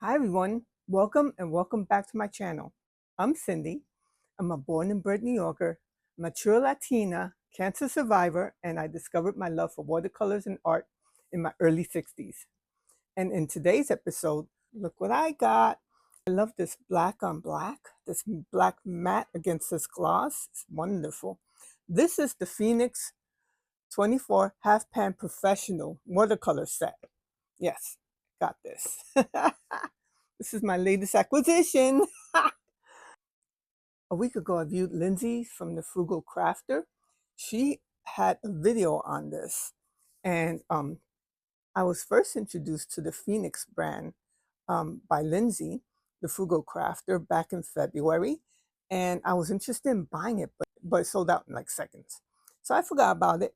Hi everyone, welcome and welcome back to my channel. I'm Cindy. I'm a born and bred New Yorker, mature Latina, cancer survivor, and I discovered my love for watercolors and art in my early 60s. And in today's episode, look what I got. I love this black on black, this black matte against this gloss. It's wonderful. This is the Phoenix 24 half pan professional watercolor set. Yes, got this. This is my latest acquisition. A week ago, I viewed Lindsay from the Frugal Crafter. She had a video on this, and I was first introduced to the Phoenix brand by Lindsay, the Frugal Crafter, back in February, and I was interested in buying it, but it sold out in like seconds. So I forgot about it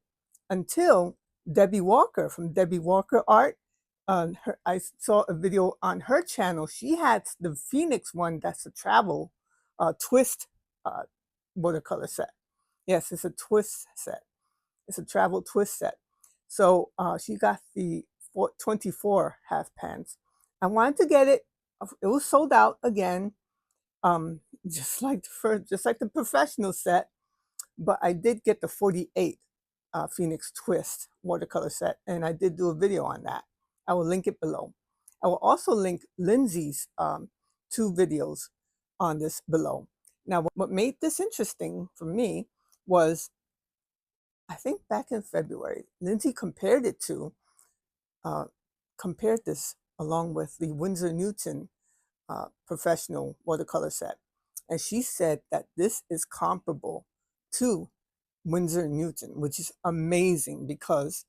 until Debbie Walker from Debbie Walker Art. I saw a video on her channel. She had the Phoenix one that's a travel twist uh, watercolor set. Yes, it's a twist set. It's a travel twist set. So she got the 24 half pans. I wanted to get it. It was sold out again, um, just like the professional set. But I did get the 48 Phoenix Twist watercolor set, and I did do a video on that. I will link it below. I will also link Lindsay's 2 videos on this below. Now, what made this interesting for me was, I think back in February, Lindsay uh, compared this along with the Winsor Newton professional watercolor set. And she said that this is comparable to Winsor Newton, which is amazing because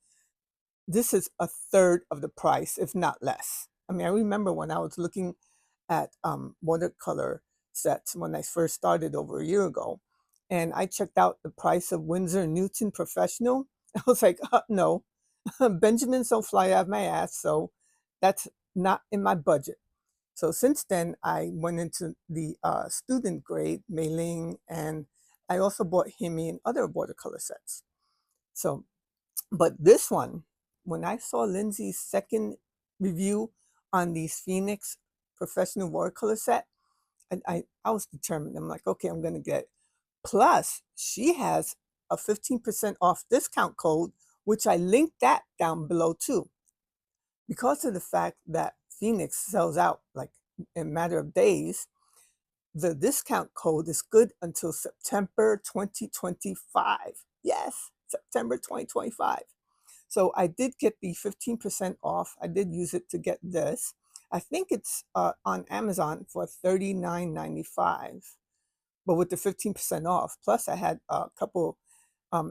this is a third of the price, if not less. I mean, I remember when I was looking at watercolor sets when I first started over a year ago, and I checked out the price of Winsor Newton Professional. I was like, no, Benjamins don't fly out of my ass, so that's not in my budget. So since then, I went into the student grade Mei Ling, and I also bought Himi and other watercolor sets. So, but this one, when I saw Lindsay's second review on these Phoenix professional watercolor set, I was determined. I'm like, okay, I'm going to get it. Plus, she has a 15% off discount code, which I linked that down below too. Because of the fact that Phoenix sells out like in a matter of days, the discount code is good until September 2025. Yes, September 2025. So I did get the 15% off. I did use it to get this. I think it's on Amazon for $39.95, but with the 15% off. Plus, I had a couple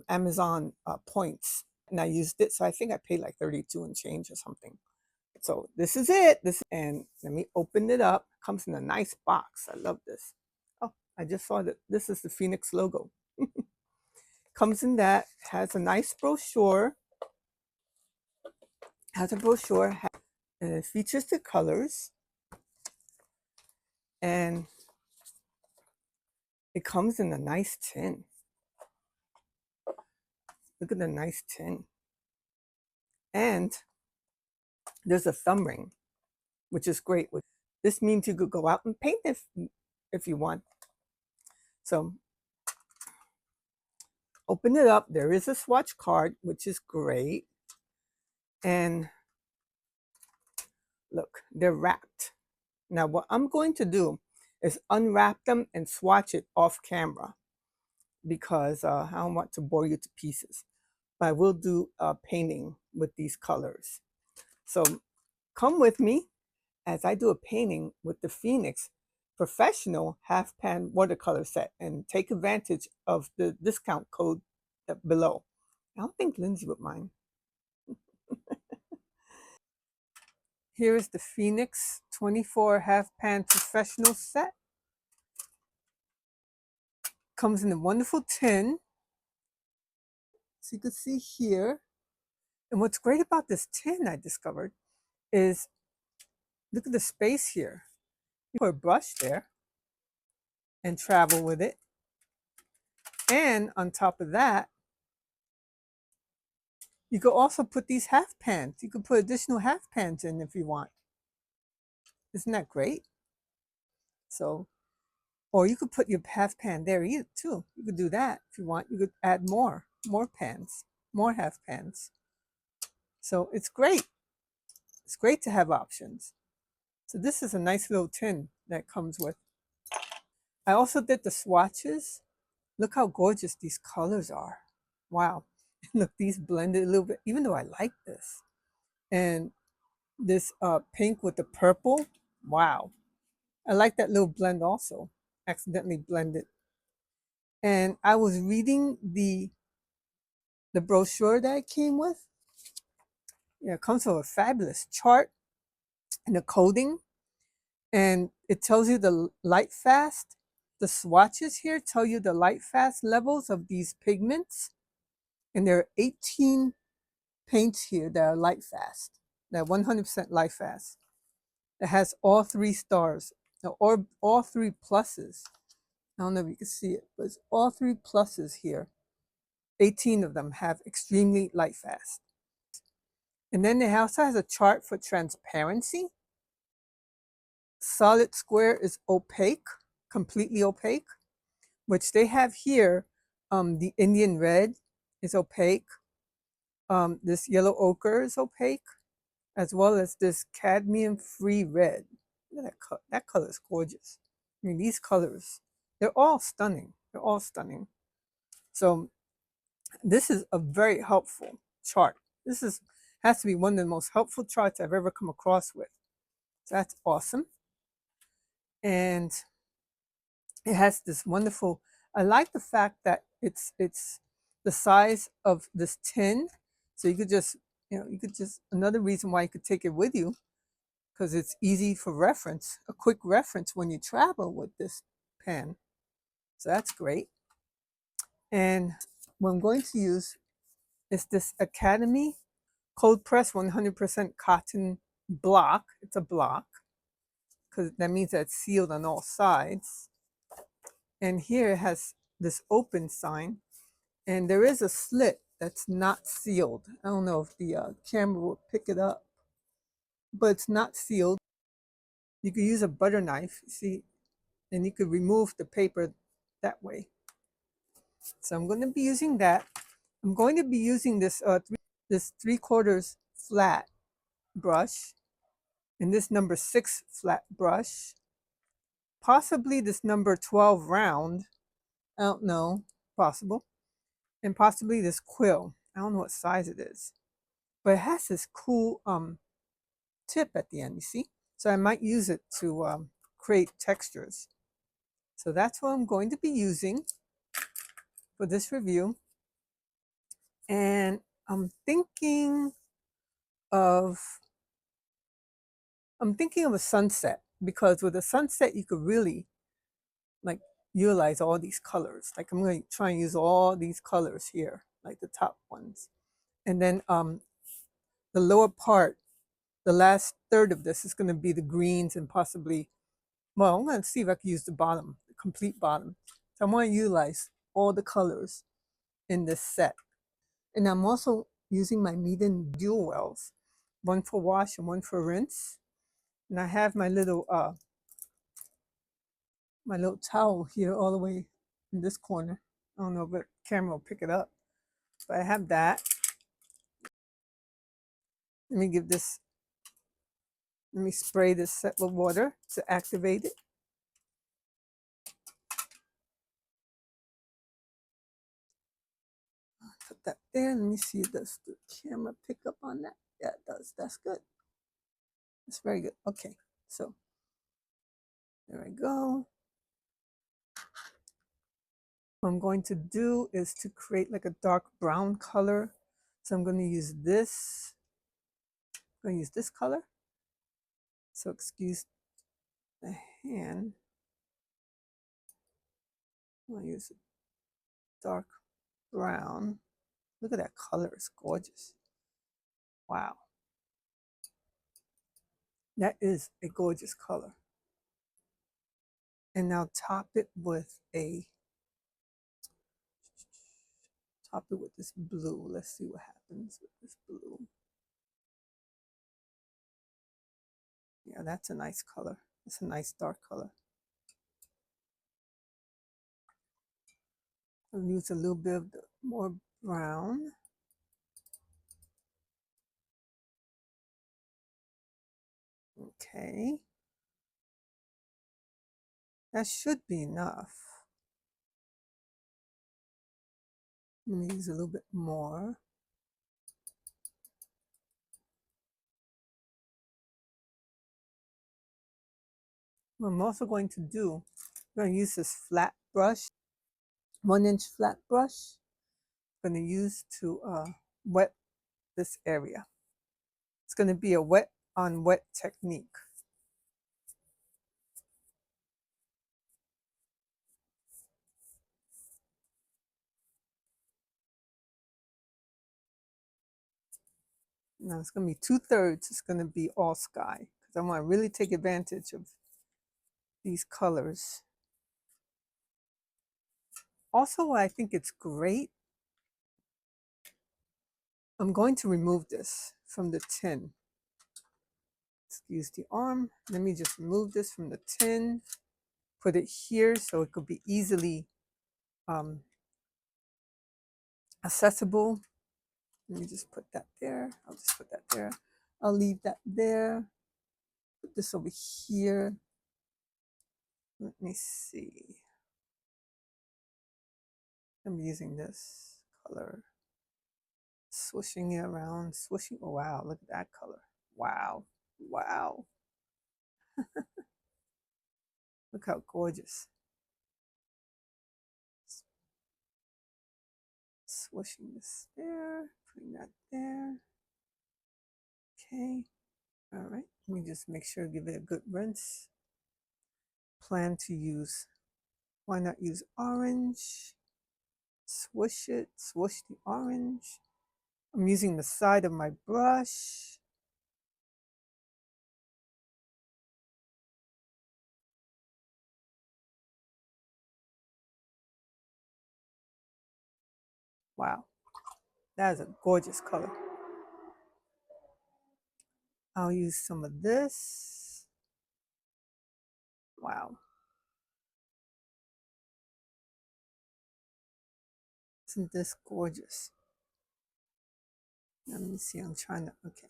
Amazon points, and I used it. So I think I paid like 32 and change or something. So this is it. And let me open it up. It comes in a nice box. I love this. Oh, I just saw that this is the Phoenix logo. Comes in that, has a nice brochure. Has a brochure, and it features the colors. And it comes in a nice tin. Look at the nice tin. And there's a thumb ring, which is great. This means you could go out and paint if you want. So open it up. There is a swatch card, which is great. And look, they're wrapped. Now what I'm going to do is unwrap them and swatch it off camera because I don't want to bore you to pieces. But I will do a painting with these colors. So come with me as I do a painting with the Phoenix professional half pan watercolor set and take advantage of the discount code below. I don't think Lindsay would mind. Here is the Phoenix 24 half pan professional set. Comes in a wonderful tin. So you can see here. And what's great about this tin, I discovered, is look at the space here. You put a brush there and travel with it. And on top of that, you could also put these half pans. You could put additional half pans in if you want. Isn't that great? So, or you could put your half pan there too. You could do that if you want. You could add more pans, more half pans. So it's great. It's great to have options. So this is a nice little tin that comes with. I also did the swatches. Look how gorgeous these colors are. Wow. Look, these blended a little bit, even though I like this. And this pink with the purple. Wow. I like that little blend also. Accidentally blended. And I was reading the brochure that it came with. Yeah, it comes with a fabulous chart and a coding. And it tells you the light fast. The swatches here tell you the light fast levels of these pigments. And there are 18 paints here that are light fast. That 100% light fast. It has all 3 stars, or all 3 pluses. I don't know if you can see it, but it's all 3 pluses here. 18 of them have extremely light fast. And then it also has a chart for transparency. Solid square is opaque, completely opaque, which they have here. The Indian red is opaque. This yellow ochre is opaque, as well as this cadmium-free red. Look at that color is gorgeous. I mean, these colors, they're all stunning. They're all stunning. So this is a very helpful chart. This has to be one of the most helpful charts I've ever come across with. So that's awesome. And it has this wonderful, I like the fact that it's the size of this tin. So you could just, another reason why you could take it with you, because it's easy for reference, a quick reference when you travel with this pen. So that's great. And what I'm going to use is this Academy cold press 100% cotton block. It's a block, because that means that it's sealed on all sides. And here it has this open sign, and there is a slit that's not sealed. I don't know if the camera will pick it up, but it's not sealed. You could use a butter knife, see, and you could remove the paper that way. So I'm going to be using that. I'm going to be using this this 3/4 flat brush, and this number 6 flat brush, possibly this number 12 round. I don't know, possible. And possibly this quill. I don't know what size it is, but it has this cool tip at the end, you see? So I might use it to create textures. So that's what I'm going to be using for this review. And I'm thinking of a sunset, because with a sunset you could really like utilize all these colors. Like I'm going to try and use all these colors here, like the top ones. And then the lower part, the last third of this is going to be the greens, and possibly, well, I'm going to see if I can use the bottom, the complete bottom. So I want to utilize all the colors in this set. And I'm also using my Media Dual Wells, one for wash and one for rinse. And I have my little towel here all the way in this corner. I don't know if the camera will pick it up, but I have that. Let me spray this set with water to activate it. Put that there. Let me see, does the camera pick up on that? Yeah, it does. That's good. That's very good. Okay, so there I go. What I'm going to do is to create like a dark brown color. So I'm going to use this. I'm going to use this color. So excuse the hand. I'm going to use a dark brown. Look at that color. It's gorgeous. Wow. That is a gorgeous color. And now top it with this blue. Let's see what happens with this blue. Yeah, Yeah, that's a nice color. It's a nice dark color. I'll use a little bit of the more brown. Okay. That should be enough. Let me use a little bit more. What I'm also going to do, I'm going to use this flat brush, 1-inch flat brush. I'm going to use to wet this area. It's going to be a wet on wet technique. Now it's going to be 2/3. It's going to be all sky because I want to really take advantage of these colors. Also, I think it's great. I'm going to remove this from the tin. Excuse the arm. Let me just remove this from the tin, put it here so it could be easily accessible. Let me just put that there. I'll just put that there. I'll leave that there. Put this over here. Let me see. I'm using this color. Swishing it around. Swishing. Oh, wow. Look at that color. Wow. Wow. Look how gorgeous. Swishing this there. Putting that there. Okay. All right. Let me just make sure, give it a good rinse. Plan to use, why not use orange? Swish it, swish the orange. I'm using the side of my brush. Wow, that is a gorgeous color. I'll use some of this. Wow. Isn't this gorgeous? Let me see, I'm trying to, okay.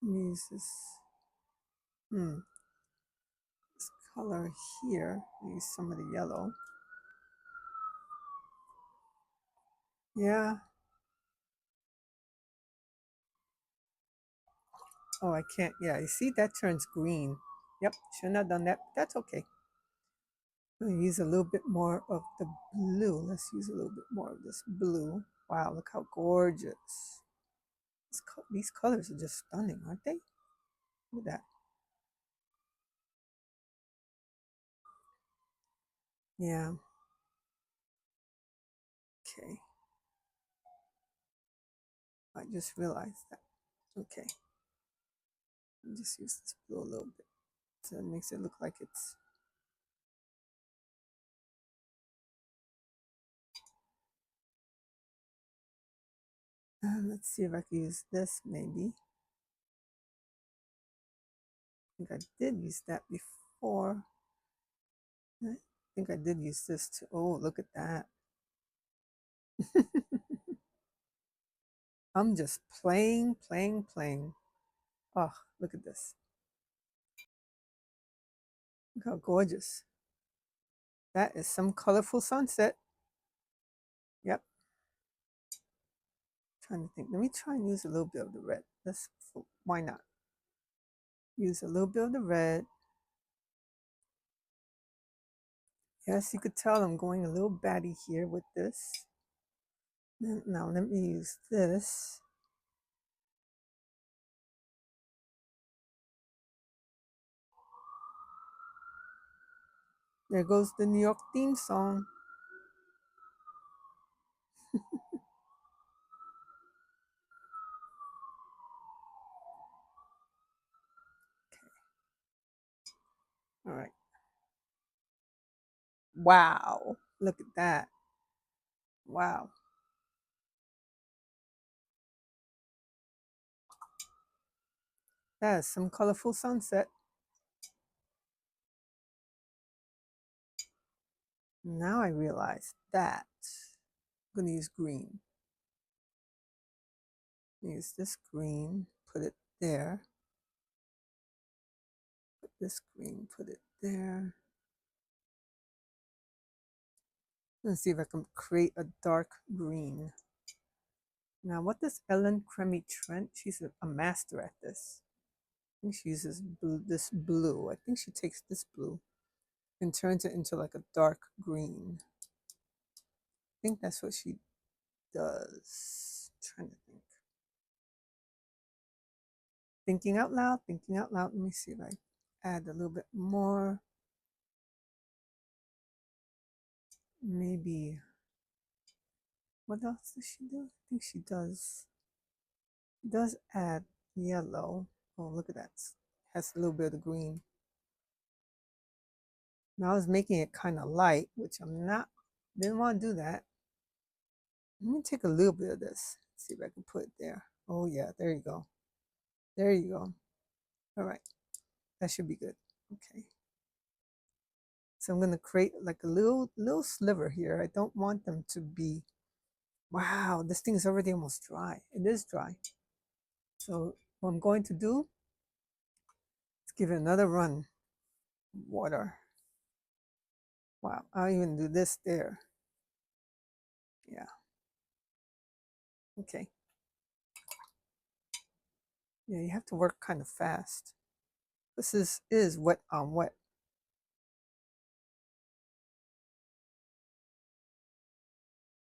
Let me use this, this color here. Use some of the yellow. Yeah. Oh, I can't, yeah, you see that turns green. Yep, shouldn't have done that. That's okay. I'm going to use a little bit more of the blue. Let's use a little bit more of this blue. Wow, look how gorgeous. These colors are just stunning, aren't they? Look at that. Yeah. Okay. I just realized that. Okay. I'll just use this blue a little bit. So it makes it look like it's. Let's see if I can use this maybe. I think I did use that before. I think I did use this too. Oh, look at that. I'm just playing. Oh, look at this. Look how gorgeous. That is some colorful sunset. Yep. Trying to think. Let me try and use a little bit of the red. Why not? Use a little bit of the red. Yes, you could tell I'm going a little batty here with this. Now let me use this. There goes the New York theme song. All right. Wow. Look at that. Wow. That is some colorful sunset. Now I realize that I'm going to use green. Use this green, put it there. Put this green, put it there. Let's see if I can create a dark green. Now, what does Ellen Cremy Trent? She's a master at this. I think she uses this blue. I think she takes this blue and turns it into like a dark green. I think that's what she does. I'm trying to think. Thinking out loud, thinking out loud. Let me see if I add a little bit more. Maybe, what else does she do? I think she does add yellow. Oh, look at that. Has a little bit of green. Now I was making it kind of light, which I'm not, didn't want to do that. Let me take a little bit of this. See if I can put it there. Oh yeah, there you go. There you go. All right, that should be good. Okay. So I'm gonna create like a little sliver here. I don't want them to be, wow, this thing is already almost dry. It is dry. So what I'm going to do is give it another run. Water. Wow, I'll even do this there. Yeah. Okay. Yeah, you have to work kind of fast. This is wet on wet.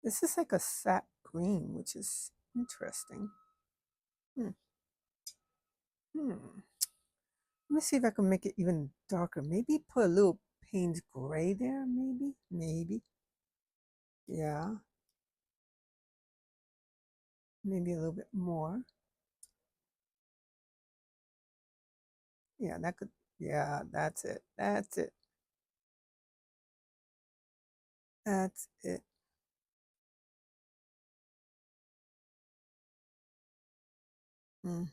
This is like a sap green, which is interesting. Hmm. Hmm. Let me see if I can make it even darker. Maybe put a little Payne's gray there, maybe? Maybe. Yeah. Maybe a little bit more. Yeah, that could, yeah, that's it. That's it. That's it. Hmm.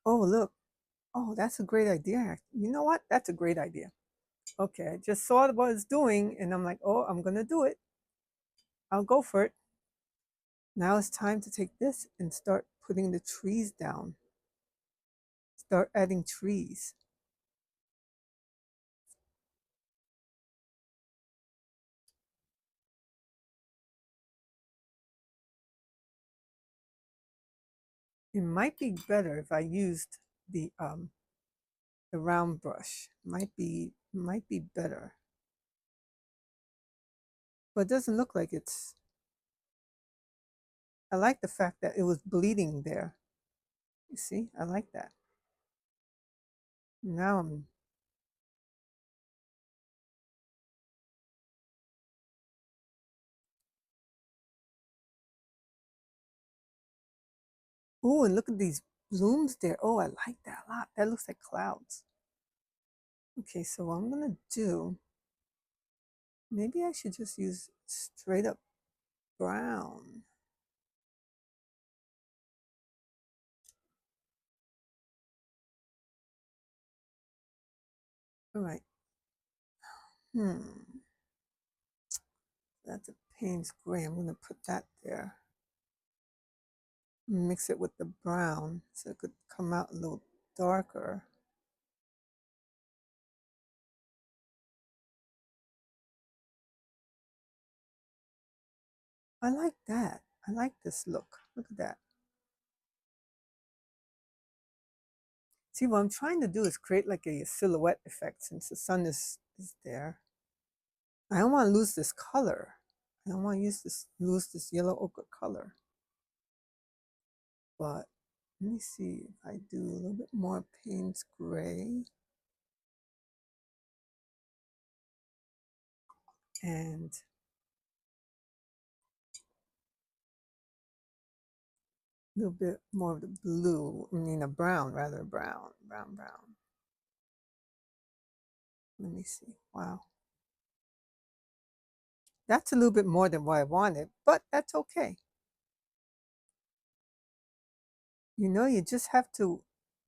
Oh, look. Oh, that's a great idea. You know what? That's a great idea. Okay, I just saw what I was doing and I'm like, oh, I'm going to do it. I'll go for it. Now it's time to take this and start putting the trees down. Start adding trees. It might be better if I used the round brush. Might be better. But it doesn't look like it's, I like the fact that it was bleeding there. You see, I like that. Now I'm, oh, and look at these blooms there. Oh, I like that a lot. That looks like clouds. Okay, so what I'm gonna do, maybe I should just use straight up brown. All right. That's a Payne's gray. I'm gonna put that there. Mix it with the brown so it could come out a little darker. I like that. I like this look. Look at that. See, what I'm trying to do is create like a silhouette effect since the sun is there. I don't want to lose this color. I don't want to lose this yellow ochre color. But let me see if I do a little bit more Payne's gray. And a little bit more of the blue, I mean a brown, rather brown. Let me see. Wow. That's a little bit more than what I wanted, but that's okay. You know, you just have to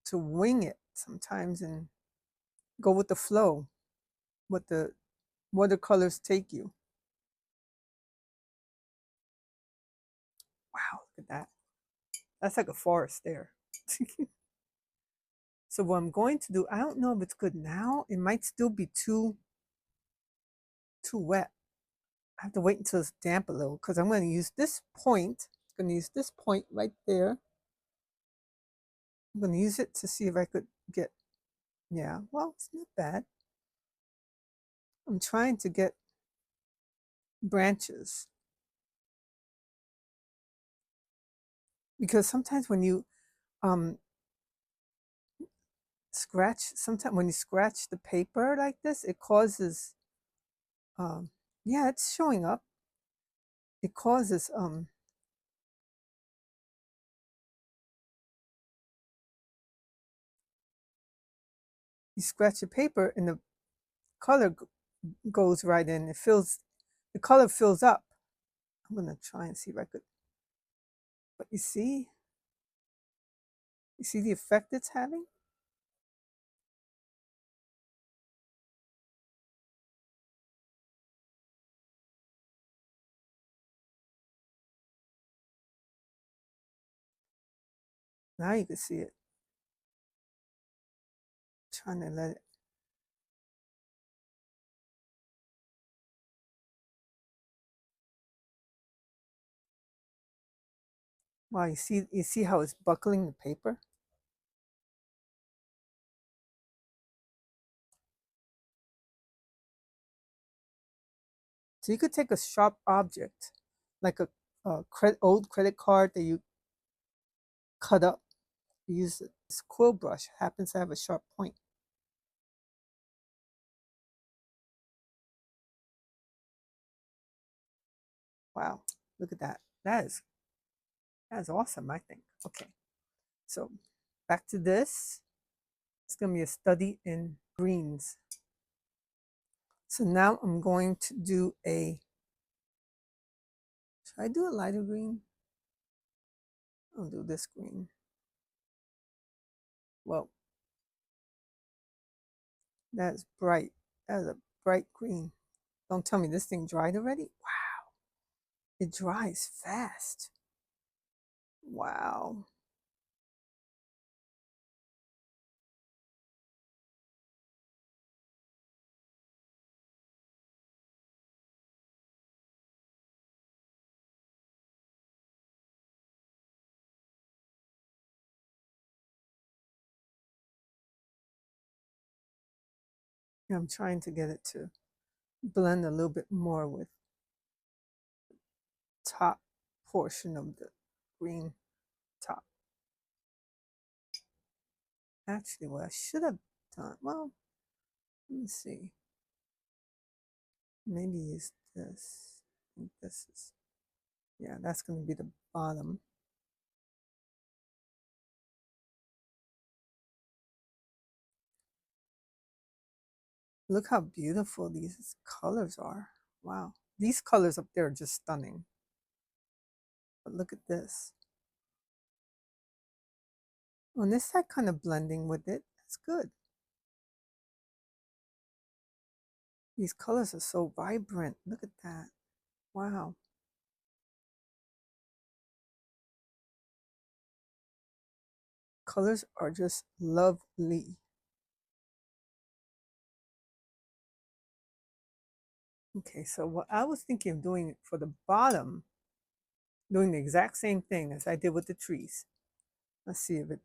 to wing it sometimes and go with the flow, what the watercolors take you. Wow, look at that. That's like a forest there. So what I'm going to do, I don't know if it's good now. It might still be too wet. I have to wait until it's damp a little because I'm going to use this point. I'm going to use this point right there. I'm going to use it to see if I could get, yeah, well, it's not bad. I'm trying to get branches because sometimes when you sometimes when you scratch the paper like this, it causes, yeah, it's showing up. It causes, you scratch the paper and the color goes right in. The color fills up. I'm going to try and see if I could, but you see the effect it's having? Now you can see it. Trying to let it. Wow, you see how it's buckling the paper? So you could take a sharp object, like a old credit card that you cut up. Use this quill brush, happens to have a sharp point. Wow, look at that. That is awesome, I think. Okay, so back to this. It's going to be a study in greens. So now I'm going to do should I do a lighter green? I'll do this green. Well, that's bright. That is a bright green. Don't tell me this thing dried already. Wow, it dries fast. Wow. I'm trying to get it to blend a little bit more with top portion of the green top. Actually, what I should have done, well, let me see. Maybe use this. I think this is, yeah, that's going to be the bottom. Look how beautiful these colors are. Wow. These colors up there are just stunning. But look at this. On this side, kind of blending with it. That's good. These colors are so vibrant. Look at that. Wow. Colors are just lovely. Okay, so what I was thinking of doing for the bottom, doing the exact same thing as I did with the trees. Let's see if it,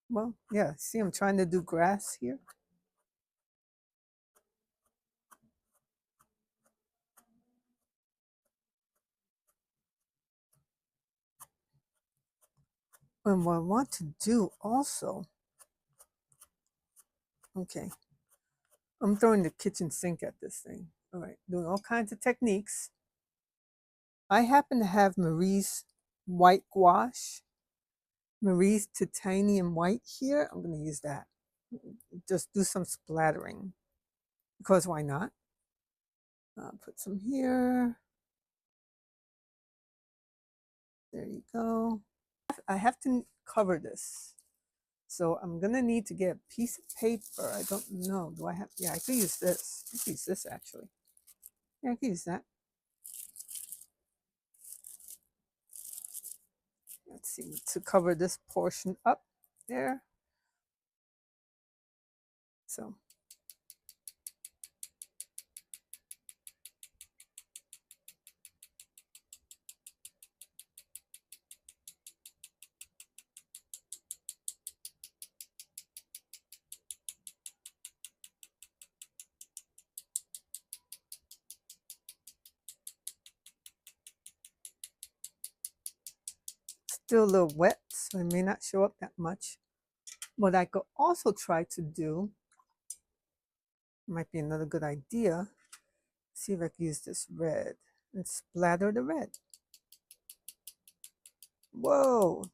well, yeah, see, I'm trying to do grass here. And what I want to do also, okay, I'm throwing the kitchen sink at this thing. All right, doing all kinds of techniques. I happen to have Marie's white gouache, Marie's titanium white here. I'm going to use that. Just do some splattering because why not? Put some here. There you go. I have to cover this. So I'm gonna need to get a piece of paper. I don't know. Do I have? Yeah, I could use this. I could use this actually. Yeah, I could use that. Let's see, to cover this portion up there. So still a little wet, so it may not show up that much. What I could also try to do, might be another good idea, see if I can use this red and splatter the red. Whoa!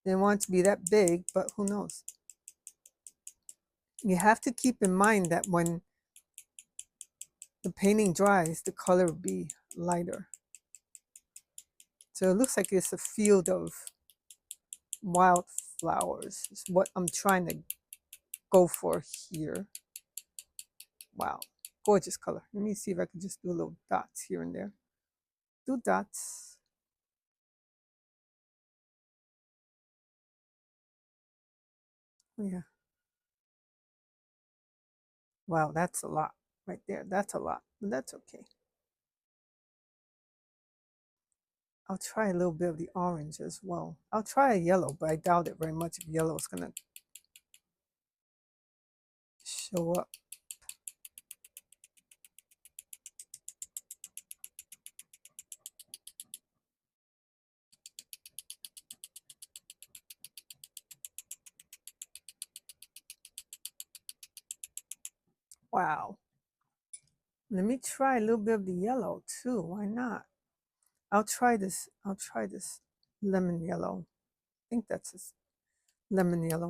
Didn't want it to be that big, but who knows? You have to keep in mind that when the painting dries, the color will be lighter. So it looks like it's a field of wildflowers. Is what I'm trying to go for here. Wow, gorgeous color. Let me see if I can just do little dots here and there. Do dots. Oh, yeah. Wow, that's a lot right there. That's a lot, but that's okay. I'll try a little bit of the orange as well. I'll try a yellow, but I doubt it very much if yellow is gonna show up. Wow. Let me try a little bit of the yellow too. Why not? I'll try this. I'll try this lemon yellow. I think that's this lemon yellow.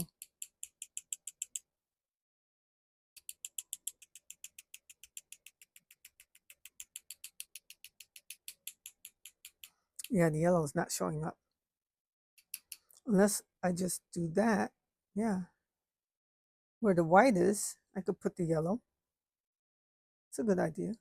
Yeah, the yellow is not showing up. Unless I just do that. Yeah. Where the white is, I could put the yellow. It's a good idea.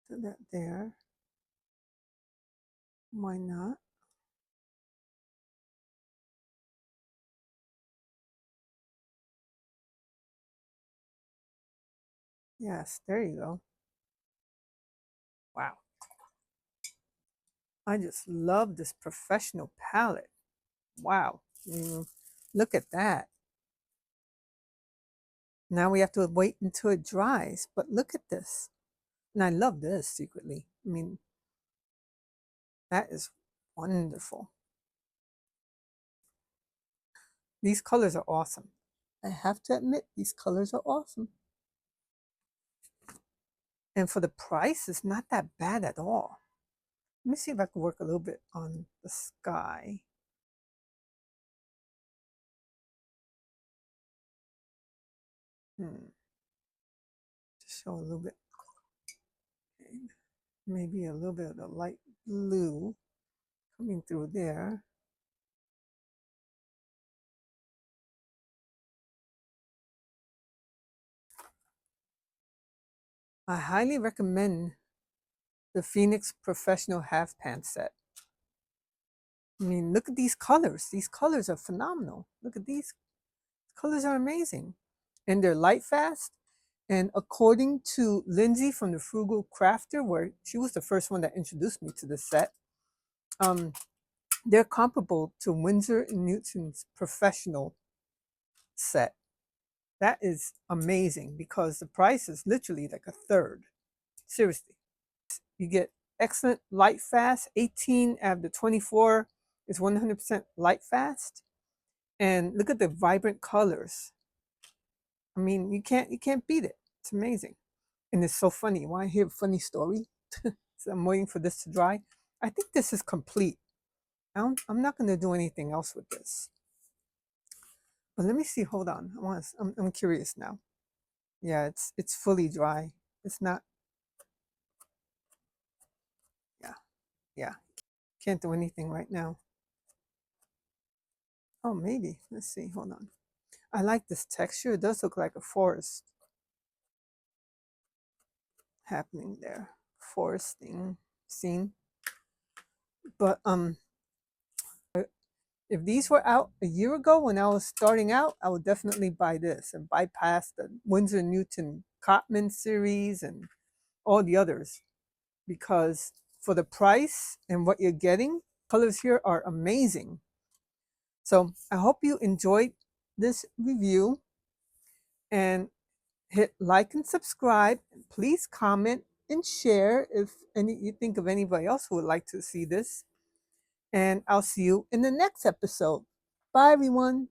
Do that there. Why not? Yes, there you go. Wow. I just love this professional palette. Wow. Look at that. Now we have to wait until it dries, but look at this. And I love this secretly. I mean, that is wonderful. These colors are awesome. I have to admit, these colors are awesome. And for the price, it's not that bad at all. Let me see if I can work a little bit on the sky. To show a little bit. Okay. Maybe a little bit of the light blue coming through there. I highly recommend the Phoenix Professional Half Pan set. I mean, look at these colors. These colors are phenomenal. Look at these. Colors are amazing. And they're light fast. And according to Lindsay from the Frugal Crafter, where she was the first one that introduced me to this set, they're comparable to Winsor & Newton's professional set. That is amazing because the price is literally like a third. Seriously. You get excellent light fast. 18 out of the 24 is 100% light fast. And look at the vibrant colors. I mean, you can't beat it. It's amazing. And it's so funny. Want to hear a funny story? So I'm waiting for this to dry. I think this is complete. I'm not going to do anything else with this. But let me see. Hold on. I'm curious now. Yeah, it's fully dry. It's not. Yeah, yeah. Can't do anything right now. Oh, maybe. Let's see. Hold on. I like this texture. It does look like a forest happening there. Foresting scene. But if these were out a year ago when I was starting out, I would definitely buy this and bypass the Winsor Newton Cotman series and all the others, because for the price and what you're getting, colors here are amazing. So I hope you enjoyed this review, and hit like and subscribe. Please comment and share if you think of anybody else who would like to see this. And I'll see you in the next episode. Bye, everyone.